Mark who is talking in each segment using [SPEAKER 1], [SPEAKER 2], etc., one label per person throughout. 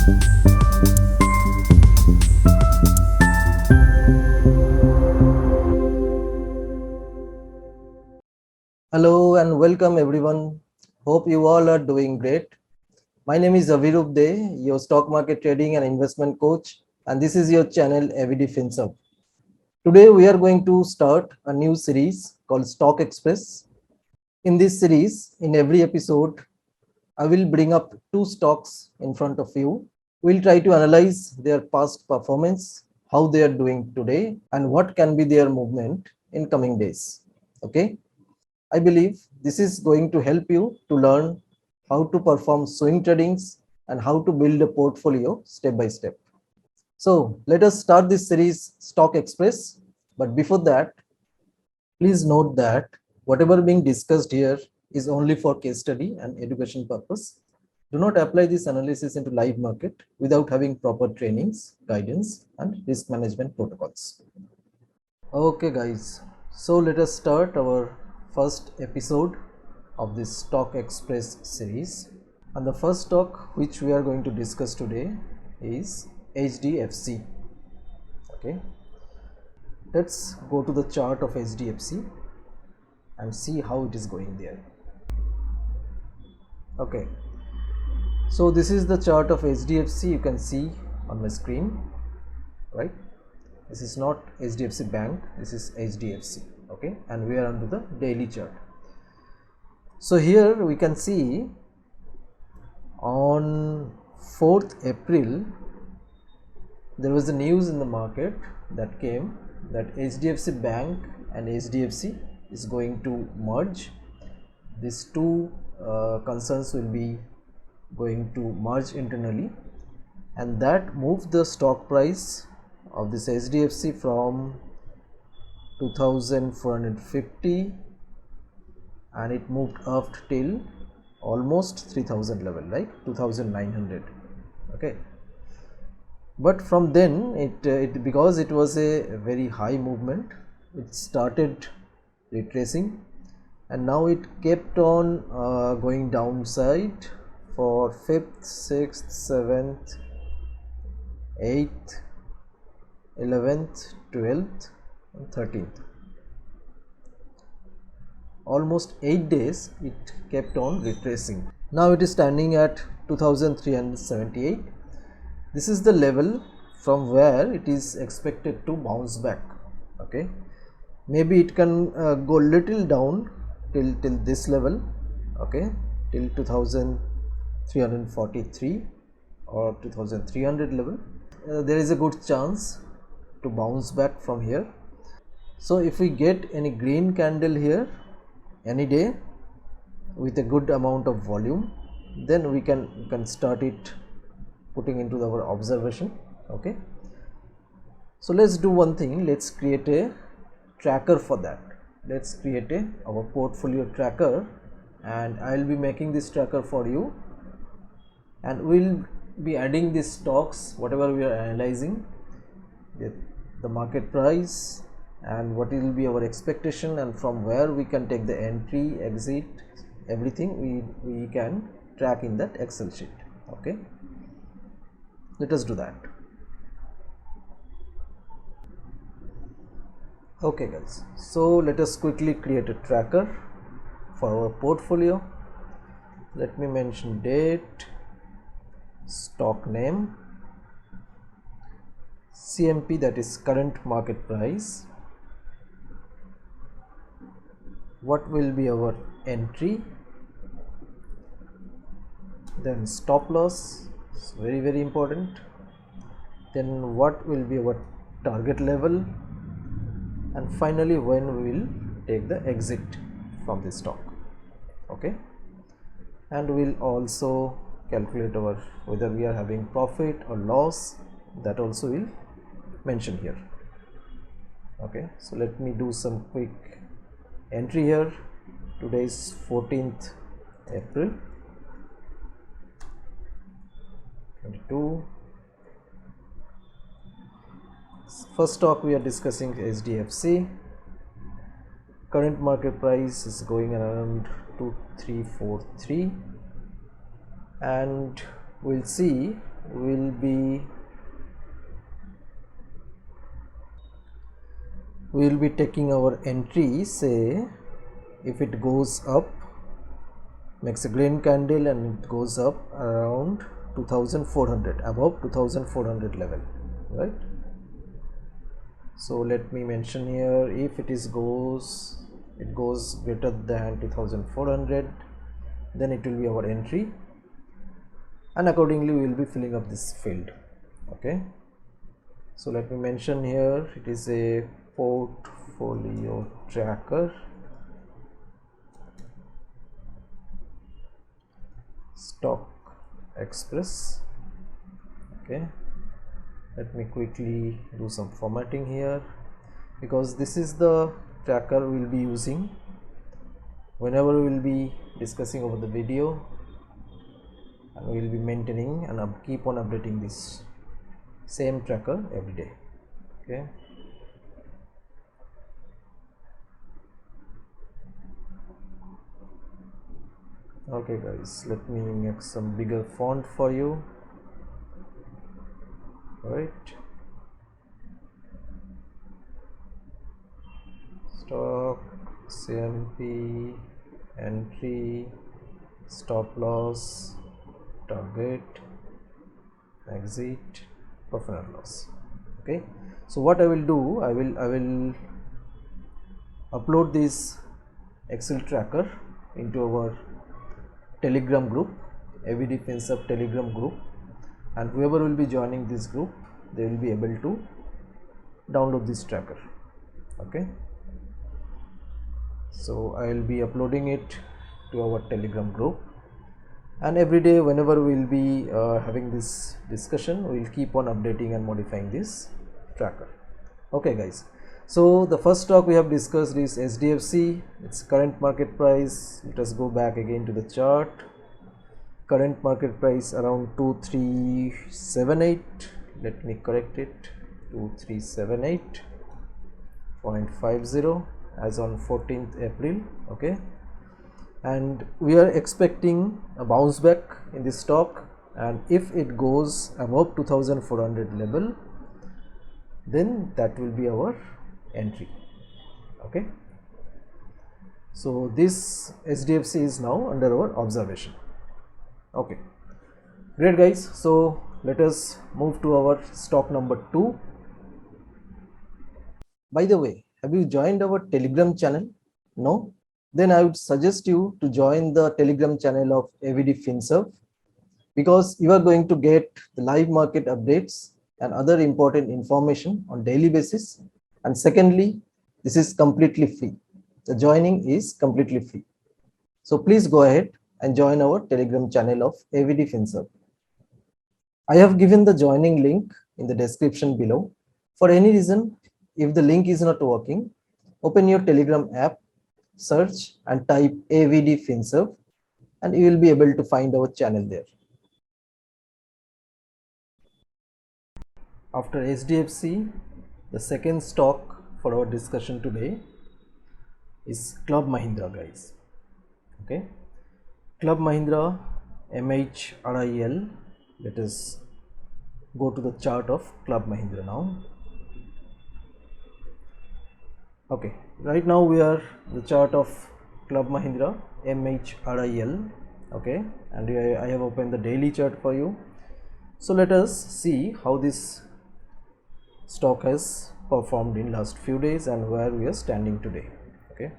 [SPEAKER 1] Hello and welcome everyone. Hope you all are doing great. My name is Avirup De, your stock market trading and investment coach, and this is your channel AVD FinSub. Today we are going to start a new series called Stock Express. In this series, in every episode, I will bring up two stocks in front of you. We'll try to analyze their past performance, how they are doing today, and what can be their movement in coming days. Okay. I believe this is going to help you to learn how to perform swing tradings and how to build a portfolio step by step. So let us start this series Stock Express. But before that, please note that whatever being discussed here is only for case study and education purpose. Do not apply this analysis into live market without having proper trainings, guidance, and risk management protocols. Okay, guys. So let us start our first episode of this Stock Express series. And the first stock which we are going to discuss today is HDFC. Okay. Let's go to the chart of HDFC and see how it is going there. Okay. So this is the chart of HDFC. You can see on my screen, right? This is not HDFC Bank. This is HDFC. Okay. And we are under the daily chart. So here we can see on 4th April there was a news in the market that came that HDFC Bank and HDFC is going to merge. These two concerns will be going to merge internally, and that moved the stock price of this HDFC from 2450 and it moved up till almost 3000 level, like 2900. Okay, but from then it because it was a very high movement, it started retracing, and now it kept on going downside for 5th, 6th, 7th, 8th, 11th, 12th and 13th. Almost 8 days it kept on retracing. Now it is standing at 2378. This is the level from where it is expected to bounce back. Okay, maybe it can go little down till this level. Okay, till 2343 or 2300 level. There is a good chance to bounce back from here. So if we get any green candle here any day with a good amount of volume, then we can start it putting into our observation. Okay, so let's do one thing. Let's create a tracker for that. Let's create our portfolio tracker, and I'll be making this tracker for you, and we'll be adding these stocks, whatever we are analyzing, the market price and what will be our expectation, and from where we can take the entry, exit, everything we can track in that Excel sheet. Okay, let us do that. Okay guys, so let us quickly create a tracker for our portfolio. Let me mention date, stock name, CMP, that is current market price, what will be our entry, then stop loss, it's very important, then what will be our target level, and finally when we will take the exit from the stock. Okay, and we'll also calculate our whether we are having profit or loss, that also will mention here. Okay, so let me do some quick entry here. Today is 14th April 22. First stock we are discussing HDFC. Current market price is going around 2343, and we'll see we'll be taking our entry. Say if it goes up, makes a green candle and it goes up around 2400, above 2400 level, right? So let me mention here, if it goes greater than 2400, then it will be our entry, and accordingly we will be filling up this field. Okay, so let me mention here, it is a portfolio tracker, stock express. Okay, let me quickly do some formatting here, because this is the tracker we will be using whenever we will be discussing over the video, and we will be maintaining and keep on updating this same tracker every day. Okay, okay guys, let me make some bigger font for you. Right, stock, CMP, entry, stop loss, target, exit, profit and loss. Okay, so what I will do, I will upload this Excel tracker into our Telegram group, AVD FinSub Telegram group, and whoever will be joining this group, they will be able to download this tracker. Okay, so I will be uploading it to our Telegram group, and every day whenever we will be having this discussion, we will keep on updating and modifying this tracker. Okay guys, so the first stock we have discussed is SDFC. Its current market price, let us go back again to the chart. Current market price around 2378, let me correct it, 2378.50 as on 14th April. Okay, and we are expecting a bounce back in this stock, and if it goes above 2400 level, then that will be our entry. Okay, so this SDFC is now under our observation. Okay, great guys, so let us move to our stock number 2. By the way, have you joined our Telegram channel? No? Then I would suggest you to join the Telegram channel of AVD FinServ, because you are going to get the live market updates and other important information on daily basis. And secondly, this is completely free. The joining is completely free. So please go ahead and join our Telegram channel of AVD FinServ. I have given the joining link in the description below. For any reason, if the link is not working, open your Telegram app, search and type AVD FinServ, and you will be able to find our channel there. After SDFC, the second stock for our discussion today is Club Mahindra, guys. Okay, Club Mahindra, MHRIL. Let us go to the chart of Club Mahindra now. Okay, right now we are the chart of Club Mahindra, MHRIL. Okay, and I have opened the daily chart for you. So let us see how this stock has performed in last few days and where we are standing today. Okay,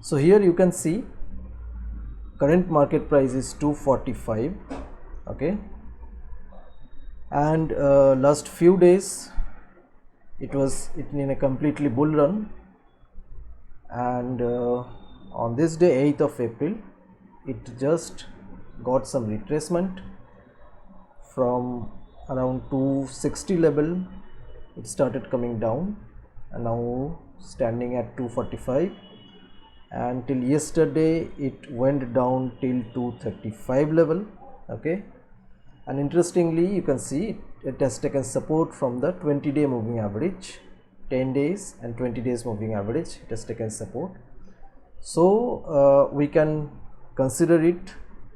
[SPEAKER 1] so here you can see current market price is 245. Okay, and last few days it was in a completely bull run, and on this day 8th of April it just got some retracement from around 260 level. It started coming down and now standing at 245, and till yesterday it went down till 235 level. Okay, and interestingly you can see it has taken support from the 20-day moving average, 10 days and 20 days moving average. It has taken support, so we can consider it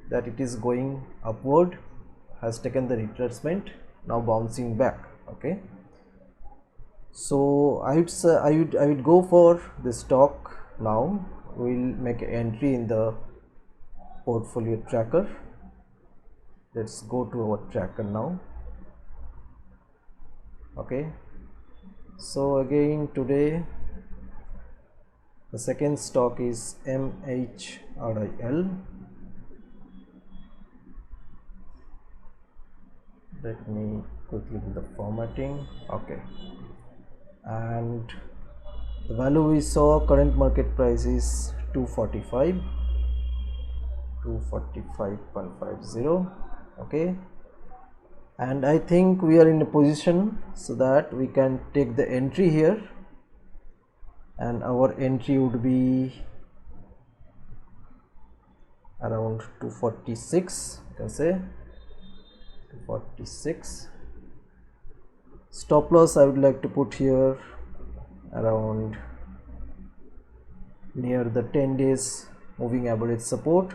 [SPEAKER 1] that it is going upward, has taken the retracement, now bouncing back. Okay, so I would go for the stock now. We'll make an entry in the portfolio tracker. Let's go to our tracker now. Okay, so again today the second stock is MHRIL. Let me quickly do the formatting. Okay, and the value we saw, current market price is 245.50. Okay, and I think we are in a position so that we can take the entry here, and our entry would be around 246, you can say 246. Stop loss I would like to put here around near the 10 days moving average support.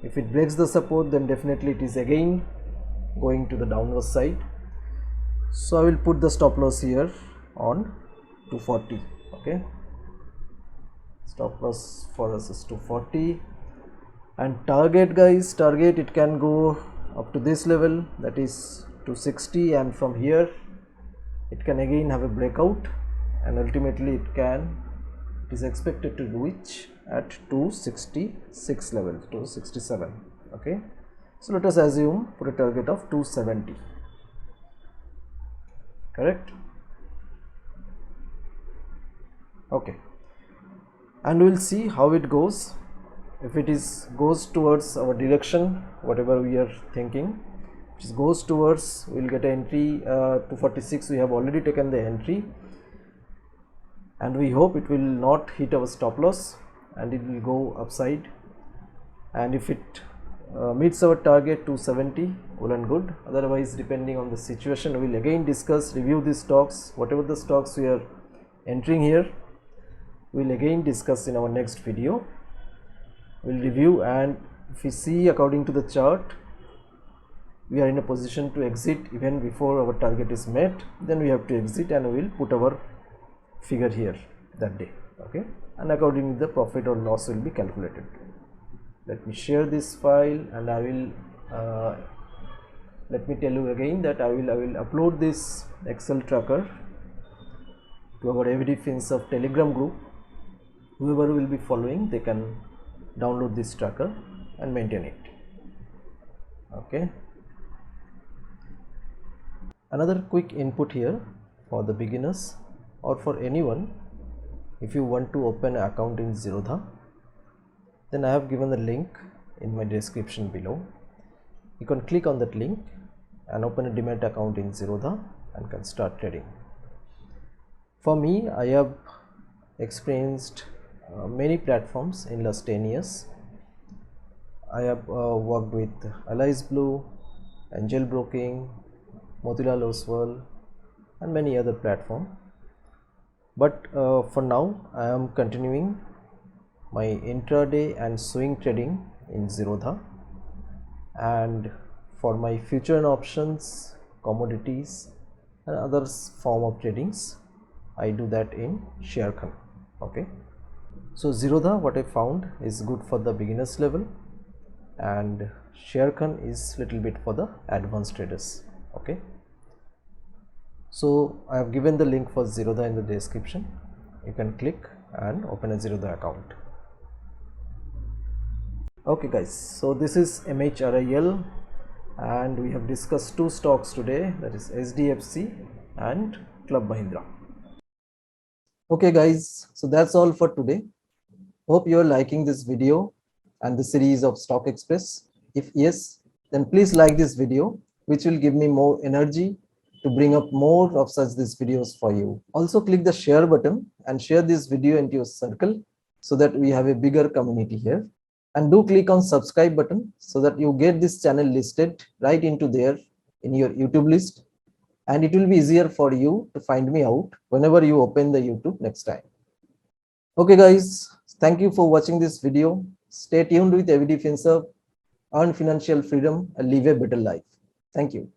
[SPEAKER 1] If it breaks the support, then definitely it is again going to the downward side. So I will put the stop loss here on 240. Okay, stop loss for us is 240. And target, guys, target, it can go up to this level, that is 260, and from here it can again have a breakout, and ultimately it is expected to reach at 266 level, 267. Okay, so let us assume put a target of 270. Correct? Okay, and we'll see how it goes. If it goes towards our direction, whatever we are thinking, if it goes towards, we'll get an entry 246. We have already taken the entry, and we hope it will not hit our stop loss and it will go upside. And if it meets our target 270, well and good. Otherwise, depending on the situation, we will again discuss, review these stocks, whatever the stocks we are entering here, we will again discuss in our next video. We'll review, and if we see according to the chart we are in a position to exit even before our target is met, then we have to exit and we will put our figure here that day. Okay, and accordingly the profit or loss will be calculated. Let me share this file, and I will let me tell you again that I will upload this Excel tracker to our AVD FinServ Telegram group. Whoever will be following, they can download this tracker and maintain it. Okay, another quick input here for the beginners or for anyone. If you want to open an account in Zerodha, then I have given the link in my description below. You can click on that link and open a demat account in Zerodha and can start trading. For me, I have experienced many platforms in last 10 years. I have worked with Allies Blue, Angel Broking, Motilal Oswal, and many other platforms. But for now, I am continuing my intraday and swing trading in Zerodha, and for my future and options, commodities, and other form of tradings, I do that in Sharekhan. Okay, so Zerodha, what I found, is good for the beginners level, and Sharekhan is little bit for the advanced traders. Okay, so I have given the link for Zerodha in the description. You can click and open a Zerodha account. Okay guys, so this is MHRIL, and we have discussed two stocks today, that is SDFC and Club Mahindra. Okay guys, so that's all for today. Hope you are liking this video and the series of Stock Express. If yes, then please like this video, which will give me more energy to bring up more of such these videos for you. Also click the share button and share this video into your circle so that we have a bigger community here. And do click on subscribe button so that you get this channel listed right into there in your YouTube list, and it will be easier for you to find me out whenever you open the YouTube next time. Okay guys, thank you for watching this video. Stay tuned with AVD FinServ, earn financial freedom and live a better life. Thank you.